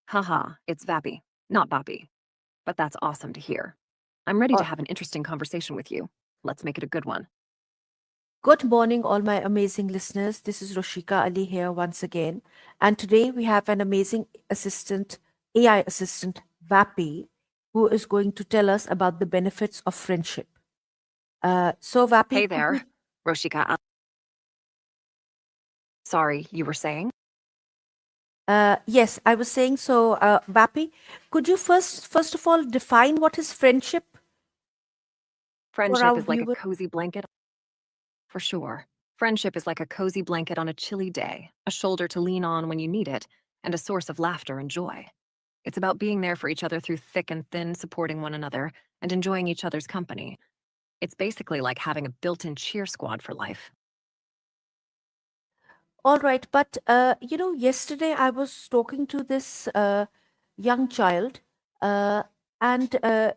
Haha, it's Vappy, not Boppy. But that's awesome to hear. I'm ready to Uh, have an interesting conversation with you. Let's make it a good one. Good morning, all my amazing listeners. This is Roshika Ali here once again. And today we have an amazing assistant, AI assistant, Vappy, who is going to tell us about the benefits of friendship. Vappy, Hey could you? there, Roshika. Sorry, you were saying? Yes, I was saying so. Vappy, could you first of all, define what is friendship for Friendship our is like a viewers? cozy blanket. For sure. Friendship is like a cozy blanket on a chilly day, a shoulder to lean on when you need it, and a source of laughter and joy. It's about being there for each other through thick and thin, supporting one another, and enjoying each other's company. It's basically like having a built-in cheer squad for life. All right, but yesterday I was talking to this young child, uh, and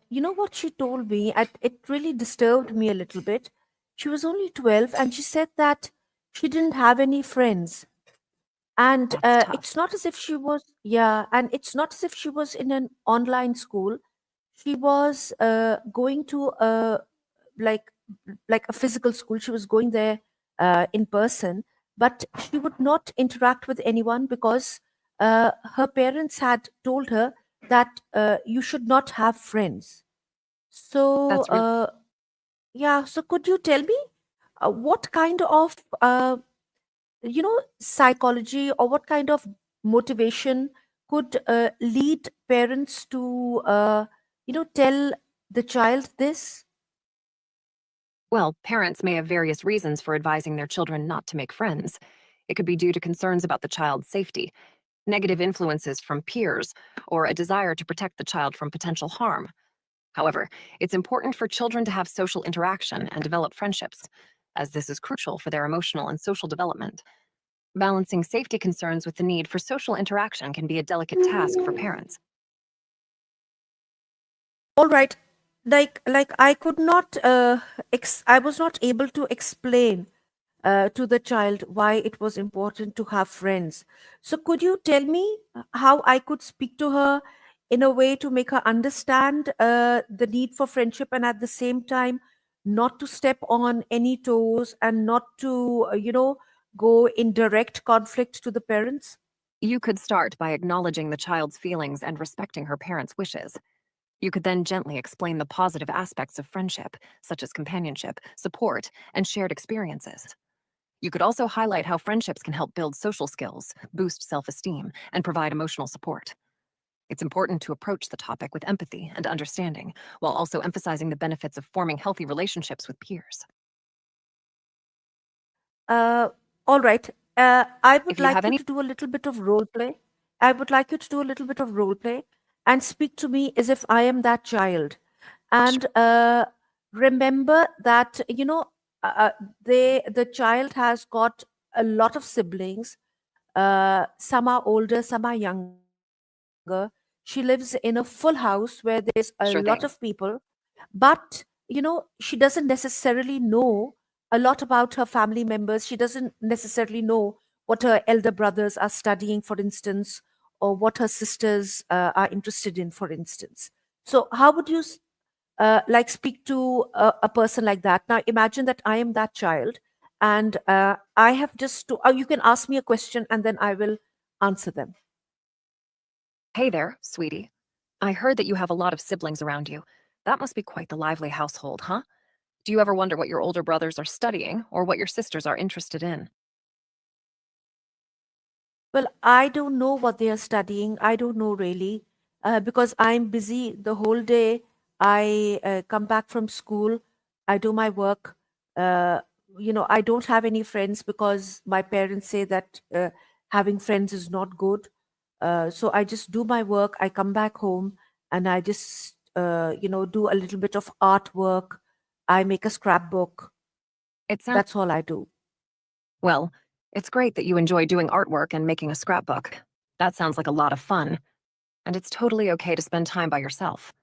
you know what she told me? It really disturbed me a little bit. She was only 12, and she said that she didn't have any friends, and That's it's tough. not as if she was, yeah, and it's not as if she was in an online school. She was going to like like a physical school. She was going there in person, but she would not interact with anyone because her parents had told her that you should not have friends. So That's really yeah, so could you tell me what kind of psychology or what kind of motivation could lead parents to tell the child this? well, parents may have various reasons for advising their children not to make friends. It could be due to concerns about the child's safety, negative influences from peers, or a desire to protect the child from potential harm. However, it's important for children to have social interaction and develop friendships, as this is crucial for their emotional and social development. Balancing safety concerns with the need for social interaction can be a delicate task for parents. All right, like I could not I was not able to explain to the child why it was important to have friends. So could you tell me how I could speak to her in a way to make her understand the need for friendship, and at the same time not to step on any toes and not to go in direct conflict to the parents? You could start by acknowledging the child's feelings and respecting her parents' wishes. You could then gently explain the positive aspects of friendship, such as companionship, support, and shared experiences. You could also highlight how friendships can help build social skills, boost self esteem, and provide emotional support. It's important to approach the topic with empathy and understanding, while also emphasizing the benefits of forming healthy relationships with peers. Uh, all right. I would If you have like you any, to do a little bit of role play. I would like you to do a little bit of role play and speak to me as if I am that child. And remember that the child has got a lot of siblings. Some are older, some are younger. She lives in a full house where there's a lot of sure people, thing. but she doesn't necessarily know a lot about her family members. She doesn't necessarily know what her elder brothers are studying, for instance, or what her sisters are interested in, for instance. So how would you like speak to a person like that? Now imagine that I am that child, and I have just to you can ask me a question and then I will answer them. Hey there, sweetie. I heard that you have a lot of siblings around you. That must be quite the lively household, huh? Do you ever wonder what your older brothers are studying or what your sisters are interested in? Well, I don't know what they are studying. I don't know really, because I'm busy the whole day. I come back from school, I do my work. Uh, I don't have any friends because my parents say that having friends is not good. So I just do my work. I come back home and I just, do a little bit of artwork. I make a scrapbook. It sounds That's all I do. well, it's great that you enjoy doing artwork and making a scrapbook. That sounds like a lot of fun, and it's totally okay to spend time by yourself.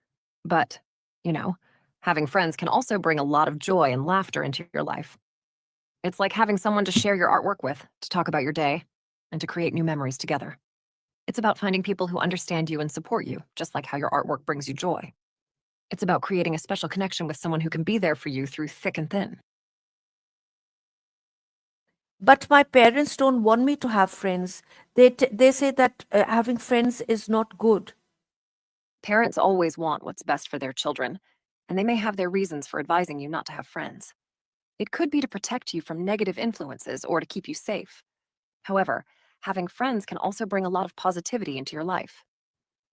But, you know, having friends can also bring a lot of joy and laughter into your life. It's like having someone to share your artwork with, to talk about your day, and to create new memories together. It's about finding people who understand you and support you, just like how your artwork brings you joy. It's about creating a special connection with someone who can be there for you through thick and thin. But my parents don't want me to have friends. They say that having friends is not good. Parents always want what's best for their children, and they may have their reasons for advising you not to have friends. It could be to protect you from negative influences or to keep you safe. However, having friends can also bring a lot of positivity into your life.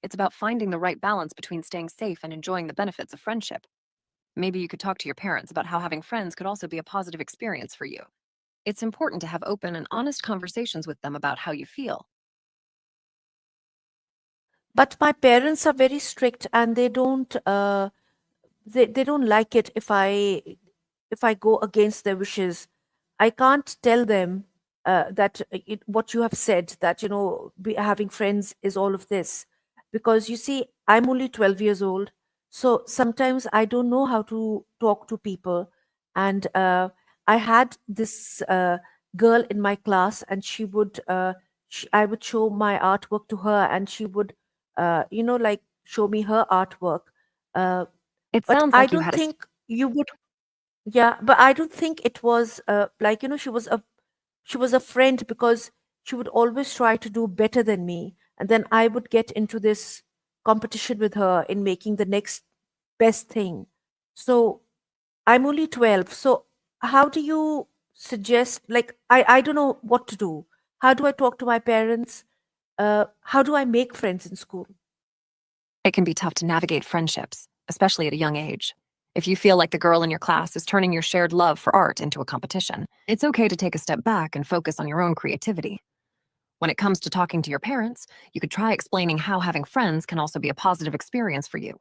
It's about finding the right balance between staying safe and enjoying the benefits of friendship. Maybe you could talk to your parents about how having friends could also be a positive experience for you. It's important to have open and honest conversations with them about how you feel. But my parents are very strict, and they don't like it if I go against their wishes. I can't tell them that what you have said, that having friends is all of this, because you see, I'm only 12 years old, so sometimes I don't know how to talk to people. And I had this girl in my class, and I would show my artwork to her, and she would like show me her artwork. Uh, It but sounds I like you don't had a think you would. Yeah, but I don't think it was like she was a friend, because she would always try to do better than me, and then I would get into this competition with her in making the next best thing. So I'm only 12. So how do you suggest, like, I don't know what to do. How do I talk to my parents? How do I make friends in school? It can be tough to navigate friendships, especially at a young age. If you feel like the girl in your class is turning your shared love for art into a competition, it's okay to take a step back and focus on your own creativity. When it comes to talking to your parents, you could try explaining how having friends can also be a positive experience for you.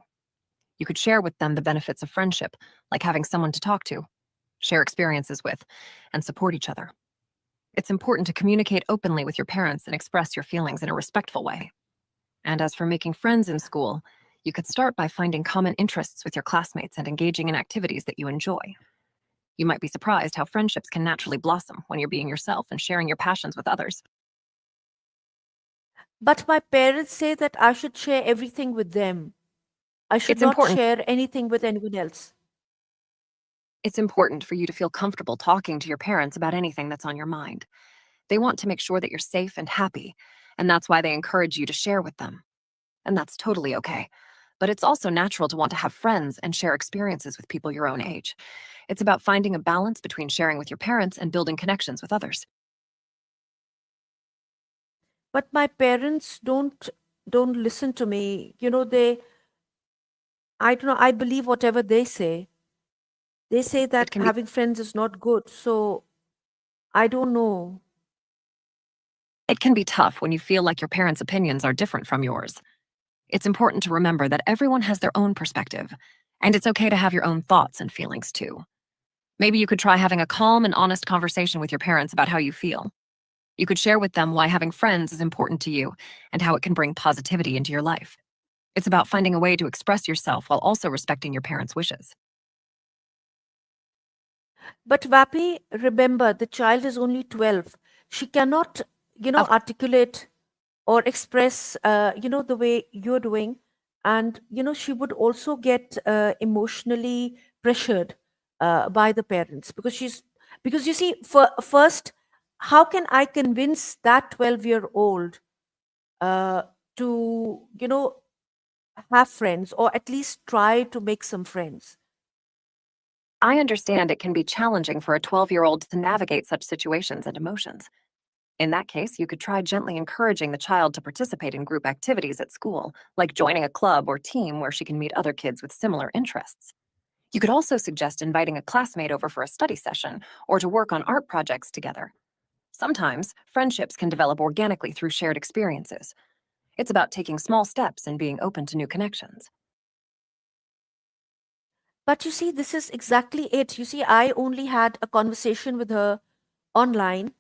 You could share with them the benefits of friendship, like having someone to talk to, share experiences with, and support each other. It's important to communicate openly with your parents and express your feelings in a respectful way. And as for making friends in school, you could start by finding common interests with your classmates and engaging in activities that you enjoy. You might be surprised how friendships can naturally blossom when you're being yourself and sharing your passions with others. But my parents say that I should share everything with them. I should It's not important share anything with anyone else. it's important for you to feel comfortable talking to your parents about anything that's on your mind. They want to make sure that you're safe and happy, and that's why they encourage you to share with them. And that's totally okay. But it's also natural to want to have friends and share experiences with people your own age. It's about finding a balance between sharing with your parents and building connections with others. But my parents don't listen to me. I don't know, I believe whatever they say. They say It that can be having friends is not good. So I don't know. it can be tough when you feel like your parents' opinions are different from yours. It's important to remember that everyone has their own perspective, and it's okay to have your own thoughts and feelings too. Maybe you could try having a calm and honest conversation with your parents about how you feel. You could share with them why having friends is important to you and how it can bring positivity into your life. It's about finding a way to express yourself while also respecting your parents' wishes. But Vapi, remember, the child is only 12. She cannot, Of articulate or express, the way you're doing. And, she would also get emotionally pressured by the parents, because you see, first, how can I convince that 12-year-old uh, to, have friends, or at least try to make some friends? I understand it can be challenging for a 12-year-old to navigate such situations and emotions. In that case, you could try gently encouraging the child to participate in group activities at school, like joining a club or team where she can meet other kids with similar interests. You could also suggest inviting a classmate over for a study session or to work on art projects together. Sometimes, friendships can develop organically through shared experiences. It's about taking small steps and being open to new connections. But you see, this is exactly it. You see, I only had a conversation with her online,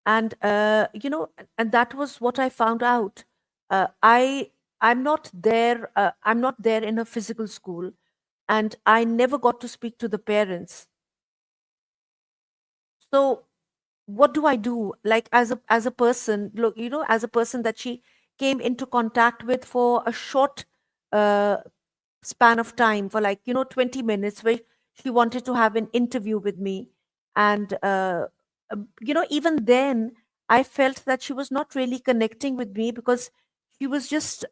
and and that was what I found out. I'm not there. I'm not there in a physical school, and I never got to speak to the parents. So what do I do? Like, as a person, look, as a person that she came into contact with for a short uh, span of time, for like 20 minutes, where she wanted to have an interview with me. And even then I felt that she was not really connecting with me, because she was just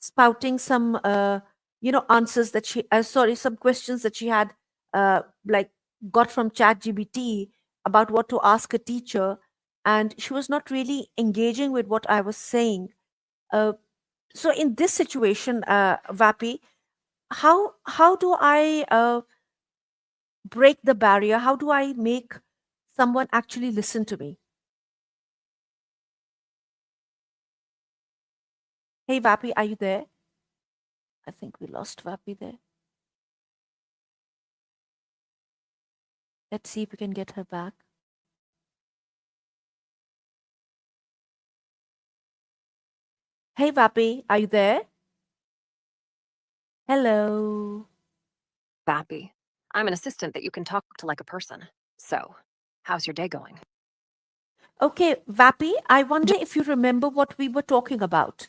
spouting some answers that she sorry, some questions that she had like got from ChatGPT about what to ask a teacher, and she was not really engaging with what I was saying. uh, so in this situation, Vapi, how do I break the barrier? How do I make someone actually listen to me? Hey, Vapi, are you there? I think we lost Vapi there. Let's see if we can get her back. Hey, Vapi, are you there? Hello. Vappy, I'm an assistant that you can talk to like a person. So, how's your day going? Okay, Vapi, I wonder if you remember what we were talking about.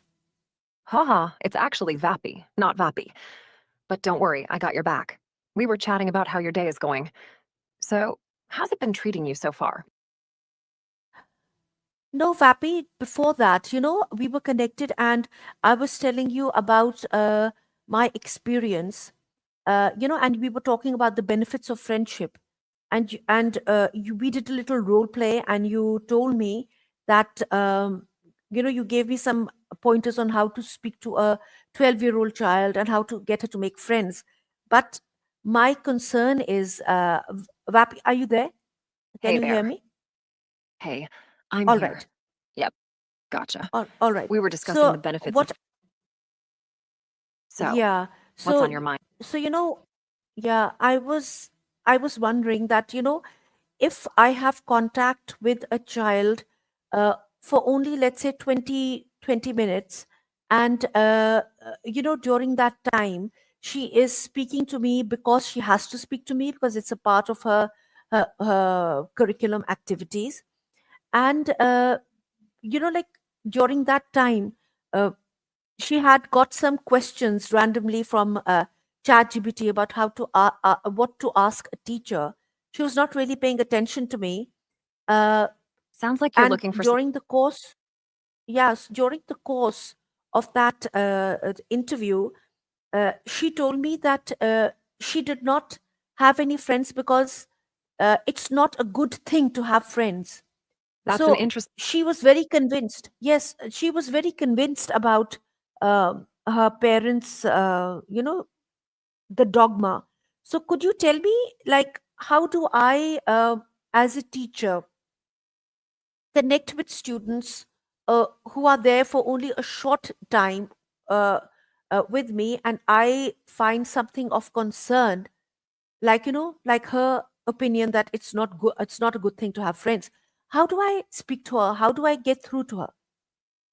Haha, it's actually Vappy, not Vappy. But don't worry, I got your back. We were chatting about how your day is going. So, how's it been treating you so far? No, Vapi, before that, we were connected and I was telling you about my experience, and we were talking about the benefits of friendship. We did a little role play, and you told me that, you gave me some pointers on how to speak to a 12-year-old child and how to get her to make friends. But my concern is, Vapi, are you there? Can Hey you hear there. me? Hey, I'm All here. right. Yep, gotcha. All right. We were discussing the So benefits of. what So, Yeah. what's on So your mind? so yeah, I was wondering that, if I have contact with a child for only, let's say, 20 minutes, and during that time she is speaking to me because she has to speak to me, because it's a part of her curriculum activities. And like, during that time, she had got some questions randomly from ChatGPT about what to ask a teacher. She was not really paying attention to me, uh, Sounds like you're and looking for some. during the course, yes, during the course of that interview, she told me that she did not have any friends because it's not a good thing to have friends. That's an So interest. she was very convinced. Yes, she was very convinced about her parents, the dogma. So could you tell me, like, how do I, as a teacher, connect with students who are there for only a short time uh, with me, and I find something of concern, like, like her opinion that it's not a good thing to have friends. How do I speak to her? How do I get through to her?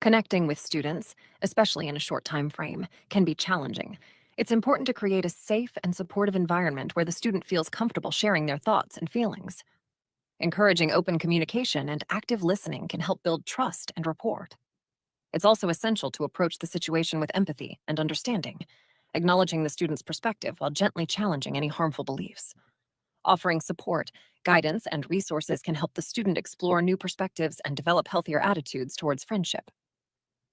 Connecting with students, especially in a short time frame, can be challenging. It's important to create a safe and supportive environment where the student feels comfortable sharing their thoughts and feelings. Encouraging open communication and active listening can help build trust and rapport. It's also essential to approach the situation with empathy and understanding, acknowledging the student's perspective while gently challenging any harmful beliefs. Offering support, guidance, and resources can help the student explore new perspectives and develop healthier attitudes towards friendship.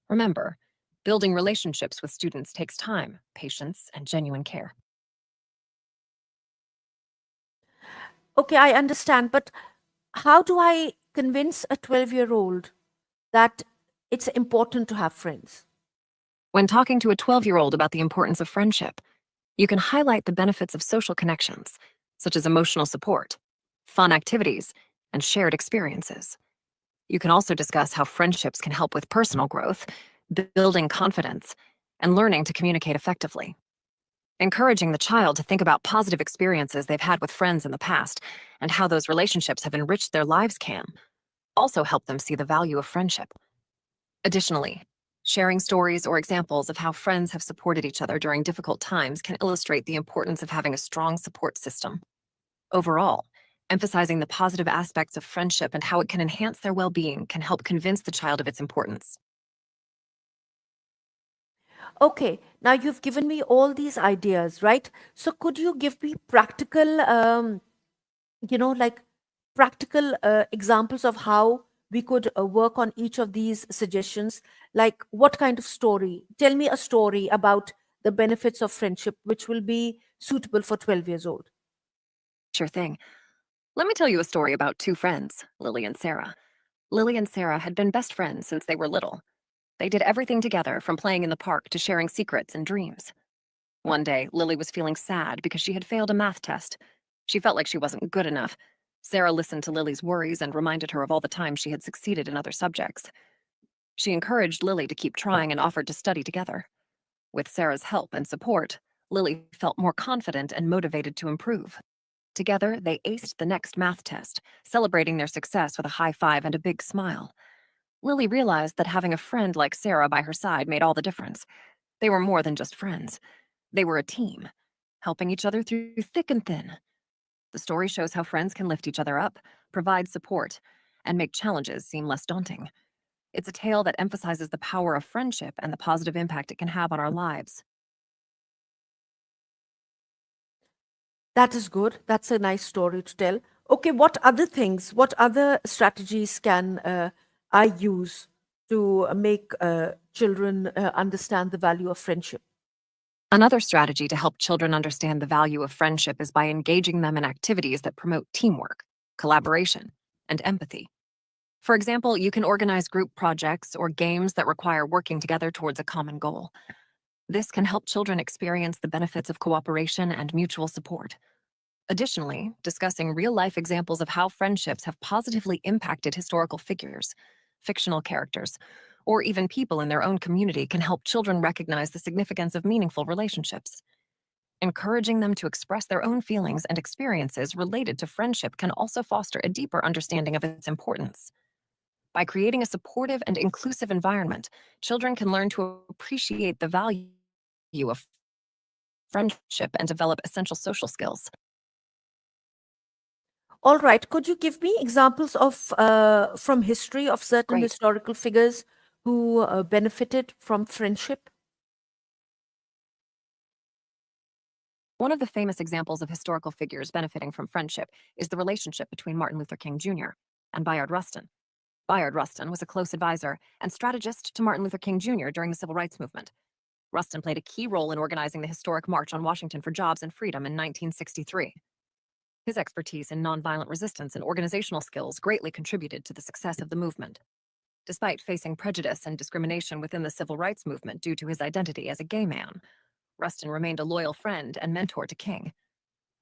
Remember, building relationships with students takes time, patience, and genuine care. Okay, I understand, but how do I convince a 12-year-old that it's important to have friends? When talking to a 12-year-old about the importance of friendship, you can highlight the benefits of social connections, such as emotional support, fun activities, and shared experiences. You can also discuss how friendships can help with personal growth, building confidence, and learning to communicate effectively. Encouraging the child to think about positive experiences they've had with friends in the past and how those relationships have enriched their lives can also help them see the value of friendship. Additionally, sharing stories or examples of how friends have supported each other during difficult times can illustrate the importance of having a strong support system. Overall, emphasizing the positive aspects of friendship and how it can enhance their well being can help convince the child of its importance. Okay, now you've given me all these ideas, right? So could you give me practical, like practical examples of how we could work on each of these suggestions? Like what kind of story? Tell me a story about the benefits of friendship, which will be suitable for 12 years old. Sure thing. Let me tell you a story about two friends, Lily and Sarah. Lily and Sarah had been best friends since they were little. They did everything together, from playing in the park to sharing secrets and dreams. One day, Lily was feeling sad because she had failed a math test. She felt like she wasn't good enough. Sarah listened to Lily's worries and reminded her of all the times she had succeeded in other subjects. She encouraged Lily to keep trying and offered to study together. With Sarah's help and support, Lily felt more confident and motivated to improve. Together, they aced the next math test, celebrating their success with a high five and a big smile. Lily realized that having a friend like Sarah by her side made all the difference. They were more than just friends. They were a team, helping each other through thick and thin. The story shows how friends can lift each other up, provide support, and make challenges seem less daunting. It's a tale that emphasizes the power of friendship and the positive impact it can have on our lives. That is good. That's a nice story to tell. Okay, what other things, what other strategies can I use to make children understand the value of friendship? Another strategy to help children understand the value of friendship is by engaging them in activities that promote teamwork, collaboration, and empathy. For example, you can organize group projects or games that require working together towards a common goal. This can help children experience the benefits of cooperation and mutual support. Additionally, discussing real life examples of how friendships have positively impacted historical figures, fictional characters, or even people in their own community can help children recognize the significance of meaningful relationships. Encouraging them to express their own feelings and experiences related to friendship can also foster a deeper understanding of its importance. By creating a supportive and inclusive environment, children can learn to appreciate the value of friendship and develop essential social skills. All right, could you give me examples of from history of certain Great. historical figures who benefited from friendship? One of the famous examples of historical figures benefiting from friendship is the relationship between Martin Luther King Jr. and Bayard Rustin. Bayard Rustin was a close advisor and strategist to Martin Luther King Jr. during the Civil Rights Movement. Rustin played a key role in organizing the historic March on Washington for Jobs and Freedom in 1963. His expertise in nonviolent resistance and organizational skills greatly contributed to the success of the movement. Despite facing prejudice and discrimination within the civil rights movement due to his identity as a gay man, Rustin remained a loyal friend and mentor to King.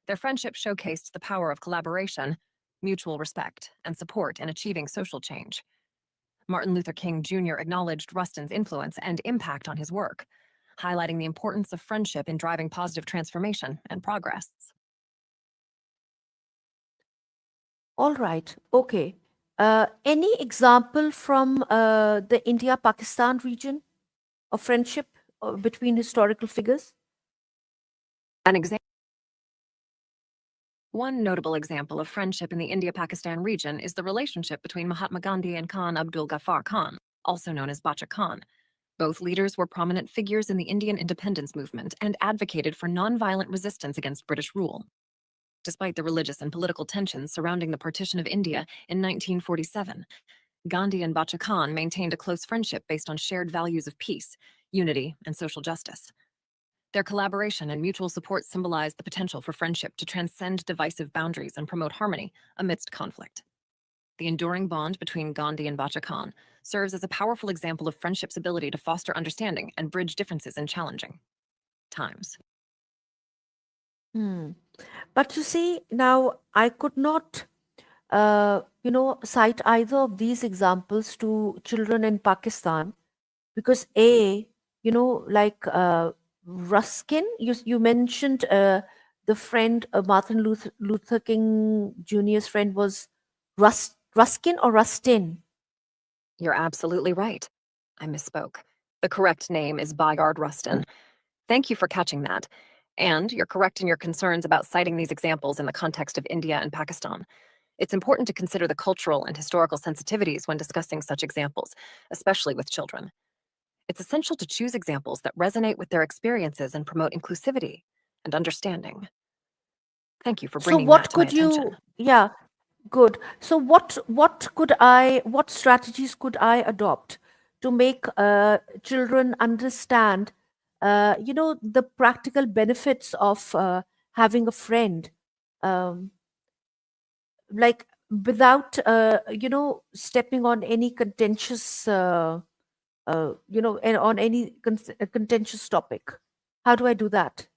Their friendship showcased the power of collaboration, mutual respect, and support in achieving social change. Martin Luther King Jr. acknowledged Rustin's influence and impact on his work, highlighting the importance of friendship in driving positive transformation and progress. All right, okay. Any example from the India-Pakistan region of friendship between historical figures? An example One notable example of friendship in the India-Pakistan region is the relationship between Mahatma Gandhi and Khan Abdul Ghaffar Khan, also known as Bacha Khan. Both leaders were prominent figures in the Indian independence movement and advocated for nonviolent resistance against British rule. Despite the religious and political tensions surrounding the partition of India in 1947, Gandhi and Bacha Khan maintained a close friendship based on shared values of peace, unity, and social justice. Their collaboration and mutual support symbolized the potential for friendship to transcend divisive boundaries and promote harmony amidst conflict. The enduring bond between Gandhi and Bacha Khan serves as a powerful example of friendship's ability to foster understanding and bridge differences in challenging times. Hmm. But you see, now I could not, cite either of these examples to children in Pakistan because like Ruskin, you mentioned the friend, Luther King Jr.'s friend was Ruskin or Rustin. You're absolutely right. I misspoke. The correct name is Bayard Rustin. Thank you for catching that. And you're correct in your concerns about citing these examples in the context of India and Pakistan. It's important to consider the cultural and historical sensitivities when discussing such examples, especially with children. It's essential to choose examples that resonate with their experiences and promote inclusivity and understanding. Thank you for So bringing that what to my could attention. you, yeah, good. So what strategies could I adopt to make children understand, the practical benefits of having a friend, um, like without, stepping on any contentious, on any contentious topic. How do I do that?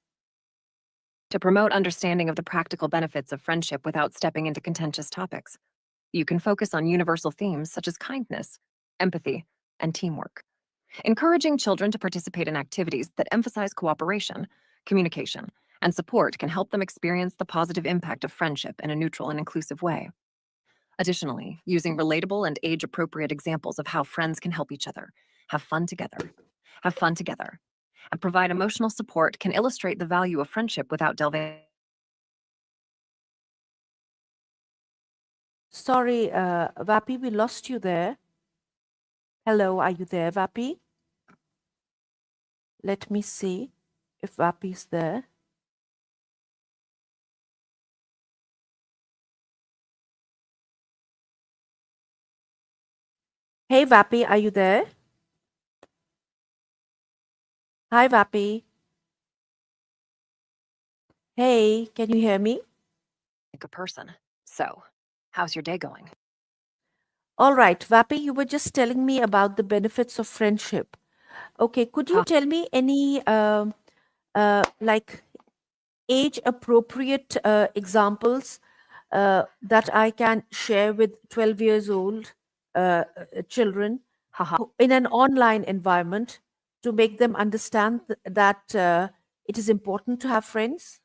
To promote understanding of the practical benefits of friendship without stepping into contentious topics, you can focus on universal themes such as kindness, empathy, and teamwork. Encouraging children to participate in activities that emphasize cooperation, communication, and support can help them experience the positive impact of friendship in a neutral and inclusive way. Additionally, using relatable and age appropriate examples of how friends can help each other, have fun together, have fun together, and provide emotional support can illustrate the value of friendship without delving. Sorry, Vapi, we lost you there. Hello, are you there, Vapi? Let me see if Vapi's there. Hey, Vapi, are you there? Hi, Vapi. Hey, can you hear me? Like a person. So, how's your day going? All right, Vapi, you were just telling me about the benefits of friendship. Okay, could you Huh. tell me any like age appropriate examples that I can share with 12 years old children Haha. in an online environment to make them understand that it is important to have friends?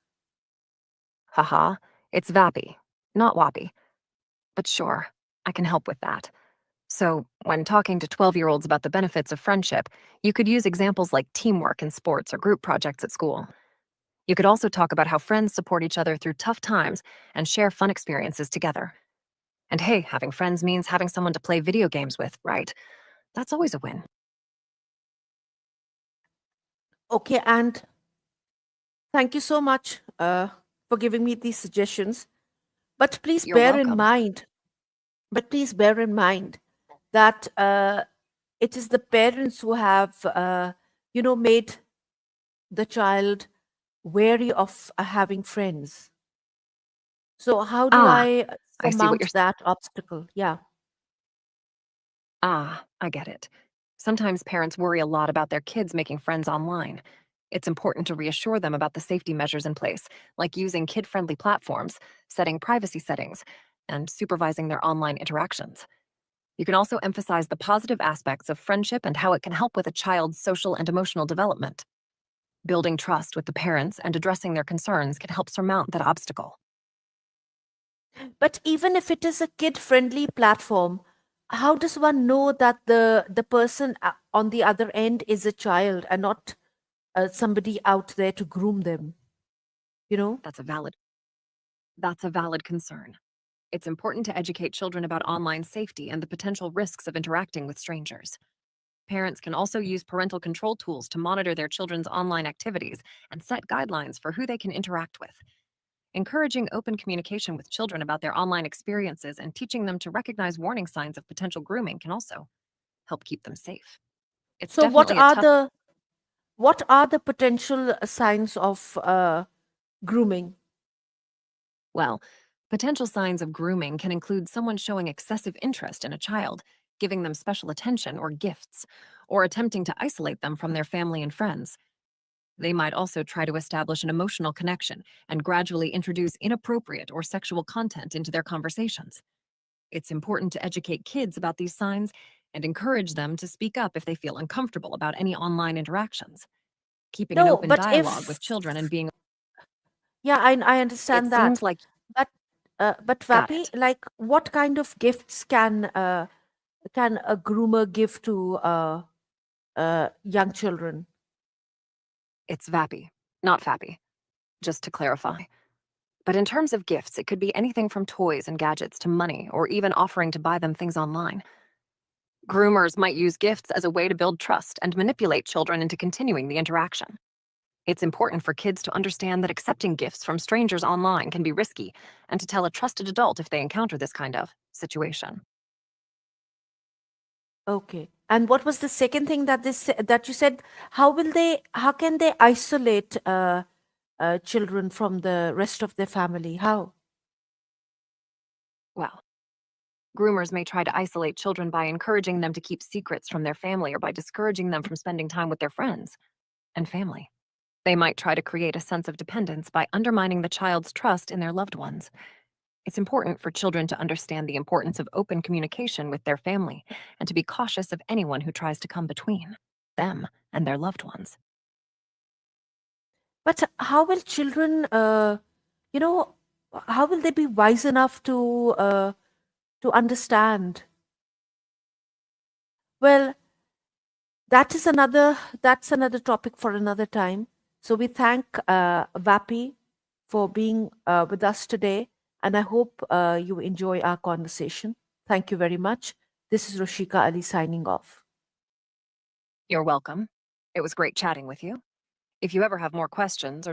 Haha. It's Vappy, not Wappy. But sure, I can help with that. So, when talking to 12-year-olds about the benefits of friendship, you could use examples like teamwork in sports or group projects at school. You could also talk about how friends support each other through tough times and share fun experiences together. And hey, having friends means having someone to play video games with, right? That's always a win. Okay, and thank you so much for giving me these suggestions. But please You're bear in welcome. mind, but please bear in mind that it is the parents who have, made the child wary of having friends. So how do Ah, I I see what you're. surmount that obstacle? Yeah. I get it. Sometimes parents worry a lot about their kids making friends online. It's important to reassure them about the safety measures in place, like using kid friendly platforms, setting privacy settings, and supervising their online interactions. You can also emphasize the positive aspects of friendship and how it can help with a child's social and emotional development. Building trust with the parents and addressing their concerns can help surmount that obstacle. But even if it is a kid-friendly platform, how does one know that the person on the other end is a child and not somebody out there to groom them? You know? That's a valid that's a valid concern. It's important to educate children about online safety and the potential risks of interacting with strangers. Parents can also use parental control tools to monitor their children's online activities and set guidelines for who they can interact with. Encouraging open communication with children about their online experiences and teaching them to recognize warning signs of potential grooming can also help keep them safe. It's So definitely a tough. what are the potential signs of grooming? Well, potential signs of grooming can include someone showing excessive interest in a child, giving them special attention or gifts, or attempting to isolate them from their family and friends. They might also try to establish an emotional connection and gradually introduce inappropriate or sexual content into their conversations. It's important to educate kids about these signs and encourage them to speak up if they feel uncomfortable about any online interactions. Keeping an No, open but dialogue if with children and being. yeah, I It understand seems that. like. But Got Vapi, it. like what kind of gifts can a groomer give to young children? It's Vappy, not Fappy, just to clarify. But in terms of gifts, it could be anything from toys and gadgets to money or even offering to buy them things online. Groomers might use gifts as a way to build trust and manipulate children into continuing the interaction. It's important for kids to understand that accepting gifts from strangers online can be risky, and to tell a trusted adult if they encounter this kind of situation. Okay. And what was the second thing that that you said? How can they isolate children from the rest of their family? How? Well, groomers may try to isolate children by encouraging them to keep secrets from their family or by discouraging them from spending time with their friends and family. They might try to create a sense of dependence by undermining the child's trust in their loved ones. It's important for children to understand the importance of open communication with their family and to be cautious of anyone who tries to come between them and their loved ones. But how will children, you know, how will they be wise enough to understand? Well, that's another topic for another time. So we thank Vapi for being with us today, and I hope you enjoy our conversation. Thank you very much. This is Roshika Ali signing off. You're welcome. It was great chatting with you. If you ever have more questions or